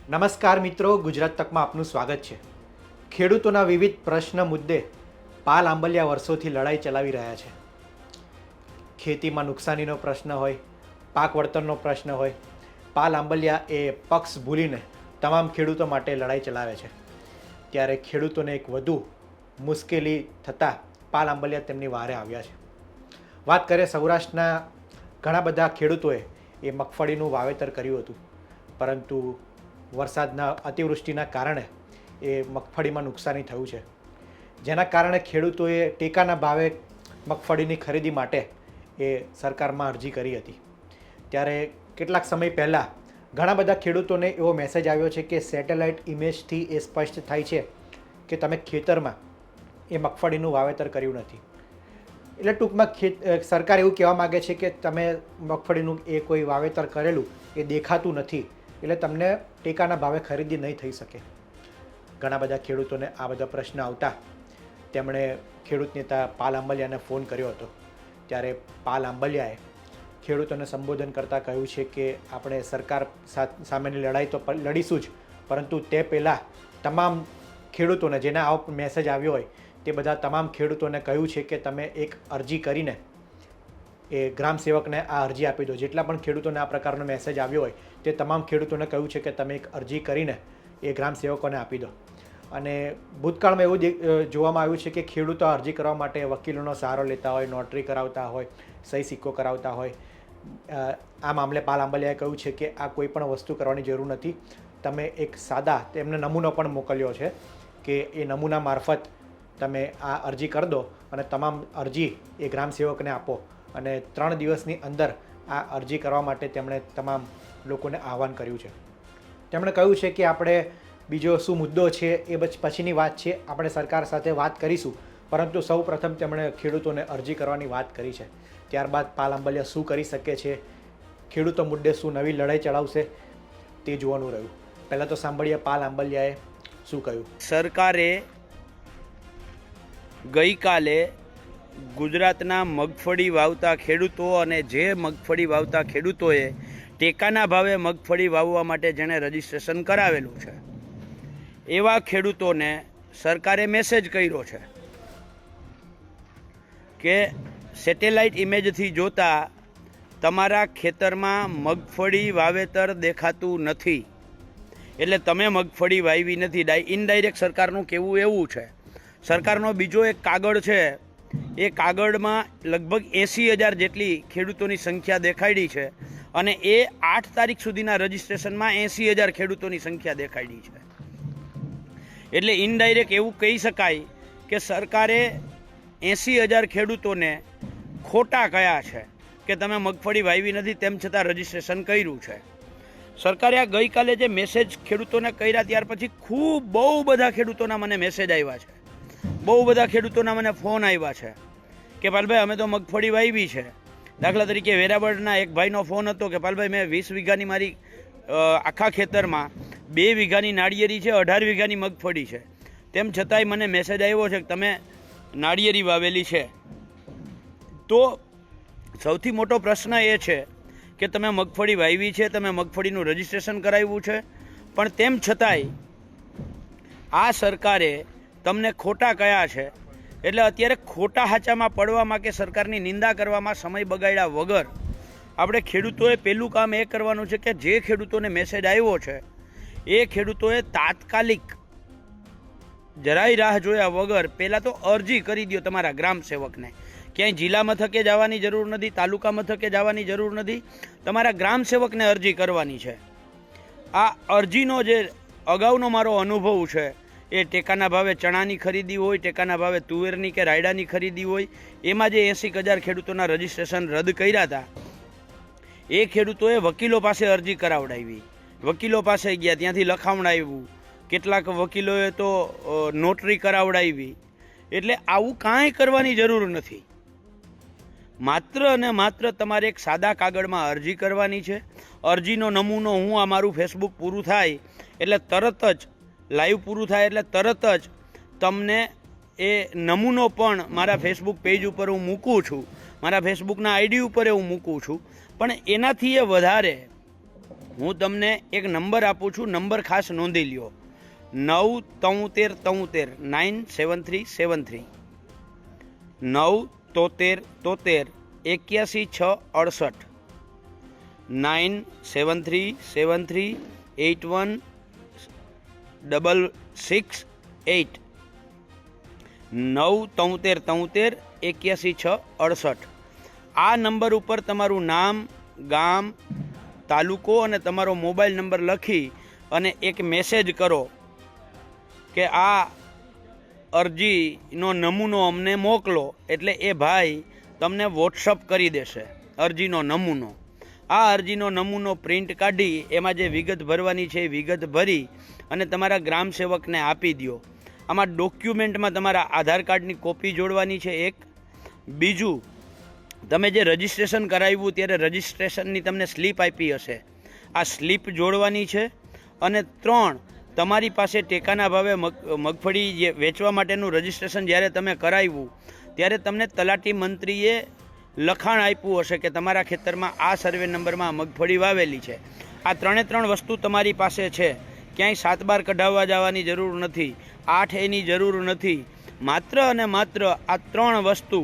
નમસ્કાર મિત્રો, ગુજરાત તકમાં આપનું સ્વાગત છે। ખેડૂતોના વિવિધ પ્રશ્ન મુદ્દે પાલ આંબલિયા વર્ષોથી લડાઈ ચલાવી રહ્યા છે। ખેતીમાં નુકસાનીનો પ્રશ્ન હોય, પાક વળતરનો પ્રશ્ન હોય, પાલ આંબલિયા એ પક્ષ ભૂલીને તમામ ખેડૂતો માટે લડાઈ ચલાવે છે। ત્યારે ખેડૂતોને એક વધુ મુશ્કેલી થતાં પાલ આંબલિયા તેમની વારે આવ્યા છે। વાત કરીએ સૌરાષ્ટ્રના ઘણા બધા ખેડૂતોએ એ મગફળીનું વાવેતર કર્યું હતું, પરંતુ વરસાદના અતિવૃષ્ટિના કારણે એ મગફળીમાં નુકસાની થયું છે, જેના કારણે ખેડૂતોએ ટેકાના ભાવે મગફળીની ખરીદી માટે એ સરકારમાં અરજી કરી હતી। ત્યારે કેટલાક સમય પહેલાં ઘણા બધા ખેડૂતોને એવો મેસેજ આવ્યો છે કે સેટેલાઇટ ઇમેજથી એ સ્પષ્ટ થાય છે કે તમે ખેતરમાં એ મગફળીનું વાવેતર કર્યું નથી। એટલે ટૂંકમાં સરકાર એવું કહેવા માગે છે કે તમે મગફળીનું એ કોઈ વાવેતર કરેલું એ દેખાતું નથી, એટલે તમને ટેકાના ભાવે ખરીદી નહીં થઈ શકે। ઘણા બધા ખેડૂતોને આ બધા પ્રશ્ન આવતા તેમણે ખેડૂત નેતા પાલ આંબલિયાને ફોન કર્યો હતો। ત્યારે પાલ આંબલિયાએ ખેડૂતોને સંબોધન કરતાં કહ્યું છે કે આપણે સરકાર સામેની લડાઈ તો લડીશું જ, પરંતુ તે પહેલાં તમામ ખેડૂતોને જેને આ મેસેજ આવ્યો હોય તે બધા તમામ ખેડૂતોને કહ્યું છે કે તમે એક અરજી કરીને એ ગ્રામ સેવકને આ અરજી આપી દો। જેટલા પણ ખેડૂતોને આ પ્રકારનો મેસેજ આવ્યો હોય તે તમામ ખેડૂતોને કહ્યું છે કે તમે એક અરજી કરીને એ ગ્રામ સેવકોને આપી દો। અને ભૂતકાળમાં એવું જોવામાં આવ્યું છે કે ખેડૂતો અરજી કરવા માટે વકીલોનો સહારો લેતા હોય, નોટરી કરાવતા હોય, સહી સિક્કો કરાવતા હોય। આ મામલે પાલ આંબલિયાએ કહ્યું છે કે આ કોઈ પણ વસ્તુ કરવાની જરૂર નથી, તમે એક સાદા તેમને નમૂનો પણ મોકલ્યો છે કે એ નમૂના મારફત તમે આ અરજી કરી દો અને તમામ અરજી એ ગ્રામ સેવકને આપો। અને 3 દિવસની અંદર આ અરજી કરવા માટે તેમણે તમામ લોકોને આહવાન કર્યું છે। તેમણે કહ્યું છે કે આપણે બીજો શું મુદ્દો છે એ પછીની વાત છે, આપણે સરકાર સાથે વાત કરીશું, પરંતુ સૌ પ્રથમ તેમણે ખેડૂતોને અરજી કરવાની વાત કરી છે। ત્યારબાદ પાલ આંબલિયા શું કરી શકે છે, ખેડૂતો મુદ્દે શું નવી લડાઈ ચલાવશે તે જોવાનું રહ્યું। પહેલાં તો સાંભળીએ પાલ આંબલિયાએ શું કહ્યું। સરકારે ગઈકાલે ગુજરાતના મગફળી વાવતા ખેડૂતો અને જે મગફળી વાવતા ખેડૂતોએ ટેકાના ભાવે મગફળી વાવવા માટે જેણે રજીસ્ટ્રેશન કરાવેલું છે એવા ખેડૂતોને સરકારે મેસેજ કર્યો છે કે સેટેલાઇટ ઇમેજથી જોતા તમારા ખેતરમાં મગફળી વાવેતર દેખાતું નથી, એટલે તમે મગફળી વાવી નથી। ઇનડાયરેક્ટ સરકારનું કહેવું એવું છે। સરકારનો બીજો એક કાગળ છે, એ કાગળમાં લગભગ 80,000 જેટલી ખેડૂતોની સંખ્યા દેખાડી છે અને એ 8 તારીખ સુધીના રજીસ્ટ્રેશનમાં 80,000 ખેડૂતોની સંખ્યા દેખાડી છે। એટલે ઇનડાયરેક્ટ એવું કહી શકાય કે સરકારે 80,000 ખેડૂતોને ખોટા કયા છે કે તમે મગફળી વાવી નથી, તેમ છતાં રજીસ્ટ્રેશન કર્યું છે। સરકારે આ ગઈકાલે જે મેસેજ ખેડૂતોને કર્યા ત્યાર પછી બહુ બધા ખેડૂતોના મને મેસેજ આવ્યા છે, બહુ બધા ખેડૂતોના મને ફોન આવ્યા છે કે પાલભાઈ અમે તો મગફળી વાવી છે। દાખલા તરીકે વેરાવળના એક ભાઈનો ફોન હતો કે પાલભાઈ મેં 20 વીઘાની મારી આખા ખેતરમાં 2 વીઘાની નાળિયેરી છે, 18 વીઘાની મગફળી છે, તેમ છતાંય મને મેસેજ આવ્યો છે કે તમે નાળિયેરી વાવેલી છે। તો સૌથી મોટો પ્રશ્ન એ છે કે તમે મગફળી વાવી છે, તમે મગફળીનું રજીસ્ટ્રેશન કરાવ્યું છે, પણ તેમ છતાંય આ સરકારે તમને ખોટા કયા છે। એટલે અત્યારે ખોટા હાચામાં પડવામાં કે સરકારની નિંદા કરવામાં સમય બગાડ્યા વગર આપણે ખેડૂતોએ પહેલું કામ એ કરવાનું છે કે જે ખેડૂતોને મેસેજ આવ્યો છે એ ખેડૂતોએ તાત્કાલિક જરાય રાહ જોયા વગર પહેલાં તો અરજી કરી દો તમારા ગ્રામ સેવકને। ક્યાંય જિલ્લા મથકે જવાની જરૂર નથી, તાલુકા મથકે જવાની જરૂર નથી, તમારા ગ્રામ સેવકને અરજી કરવાની છે। આ અરજીનો જે અગાઉનો મારો અનુભવ છે એ ટેકાના ભાવે ચણાની ખરીદી હોય, ટેકાના ભાવે તુવેરની કે રાયડાની ખરીદી હોય, એમાં જે 80,000 ખેડૂતોના રજીસ્ટ્રેશન રદ કર્યા હતા એ ખેડૂતોએ વકીલો પાસે અરજી કરાવડાવી, વકીલો પાસે ગયા, ત્યાંથી લખાવડાવ્યું, કેટલાક વકીલોએ તો નોટરી કરાવડાવી। એટલે આવું કાંઈ કરવાની જરૂર નથી, માત્ર અને માત્ર તમારે એક સાદા કાગળમાં અરજી કરવાની છે। અરજીનો નમૂનો હું આ મારું ફેસબુક પૂરું થાય એટલે તરત જ લાઈવ પૂરું થાય એટલે તરત જ તમને એ નમૂનો પણ મારા ફેસબુક પેજ ઉપર હું મૂકું છું, મારા ફેસબુકના આઈડી ઉપર હું મૂકું છું। પણ એનાથી એ વધારે હું તમને એક નંબર આપું છું, નંબર ખાસ નોંધી લ્યો. 97373 97373 97373 81668 97373 81668 97373 81668. આ નંબર ઉપર તમારું નામ, ગામ, તાલુકો અને તમારો મોબાઈલ નંબર લખી અને એક મેસેજ કરો કે આ અરજીનો નમૂનો અમને મોકલો, એટલે એ ભાઈ તમને વોટ્સઅપ કરી દેશે અરજીનો નમૂનો. આ અરજીનો નમૂનો પ્રિન્ટ કાઢી એમાં જે વિગત ભરવાની છે એ વિગત ભરી અને તમારા ગ્રામ સેવકને આપી દો. આમાં ડોક્યુમેન્ટમાં તમારા આધાર કાર્ડની કોપી જોડવાની છે એક. બીજું, તમે જે રજિસ્ટ્રેશન કરાવ્યું ત્યારે રજિસ્ટ્રેશનની તમને સ્લીપ આપી હશે, આ સ્લીપ જોડવાની છે. અને 3, તમારી પાસે ટેકાના ભાવે મગફળી જે વેચવા માટેનું રજિસ્ટ્રેશન જ્યારે તમે કરાવ્યું ત્યારે તમને તલાટી મંત્રીએ લખાણ આપ્યું હશે કે તમારા ખેતરમાં આ સર્વે નંબરમાં મગફળી વાવેલી છે. આ 3 વસ્તુ તમારી પાસે છે. ક્યાંય 7 બાર કઢાવવા જવાની જરૂર નથી, 8 એની જરૂર નથી. માત્ર અને માત્ર આ 3 વસ્તુ,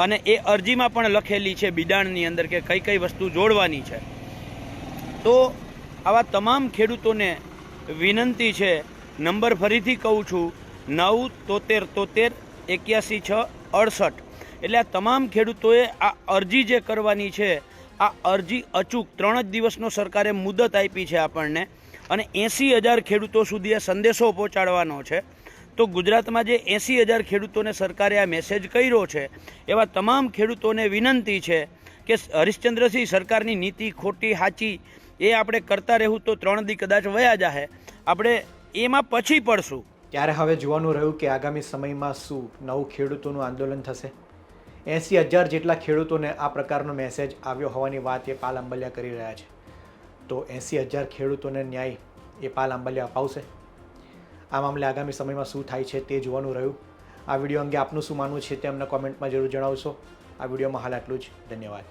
અને એ અરજીમાં પણ લખેલી છે બિડાણની અંદર કે કઈ કઈ વસ્તુ જોડવાની છે. તો આવા તમામ ખેડૂતોને વિનંતી છે, નંબર ફરીથી કહું છું 97373 81668. એટલે આ તમામ ખેડૂતોએ આ અરજી જે કરવાની છે, આ અરજી અચૂક 3 જ દિવસનો સરકારે મુદત આપી છે આપણને, અને 80,000 ખેડૂતો સુધી આ સંદેશો પહોંચાડવાનો છે. તો ગુજરાતમાં જે 80,000 ખેડૂતોને સરકારે આ મેસેજ કર્યો છે, એવા તમામ ખેડૂતોને વિનંતી છે કે હરિશ્ચંદ્રસિંહ સરકારની નીતિ ખોટી સાચી એ આપણે કરતા રહેવું તો 3 દી કદાચ વયા જાહે, આપણે એમાં પછી પડશું. ત્યારે હવે જોવાનું રહ્યું કે આગામી સમયમાં શું નવું ખેડૂતોનું આંદોલન થશે. 80,000 જેટલા ખેડૂતોને આ પ્રકારનો મેસેજ આવ્યો હોવાની વાત એ પાલ આંબલિયા કરી રહ્યા છે. તો 80,000 ખેડૂતોને ન્યાય એ પાલ આંબલિયા અપાવશે? આ મામલે આગામી સમયમાં શું થાય છે તે જોવાનું રહ્યું. આ વિડીયો અંગે આપનું શું માનવું છે તે અમને કોમેન્ટમાં જરૂર જણાવશો. આ વિડીયોમાં હાલ આટલું જ. ધન્યવાદ.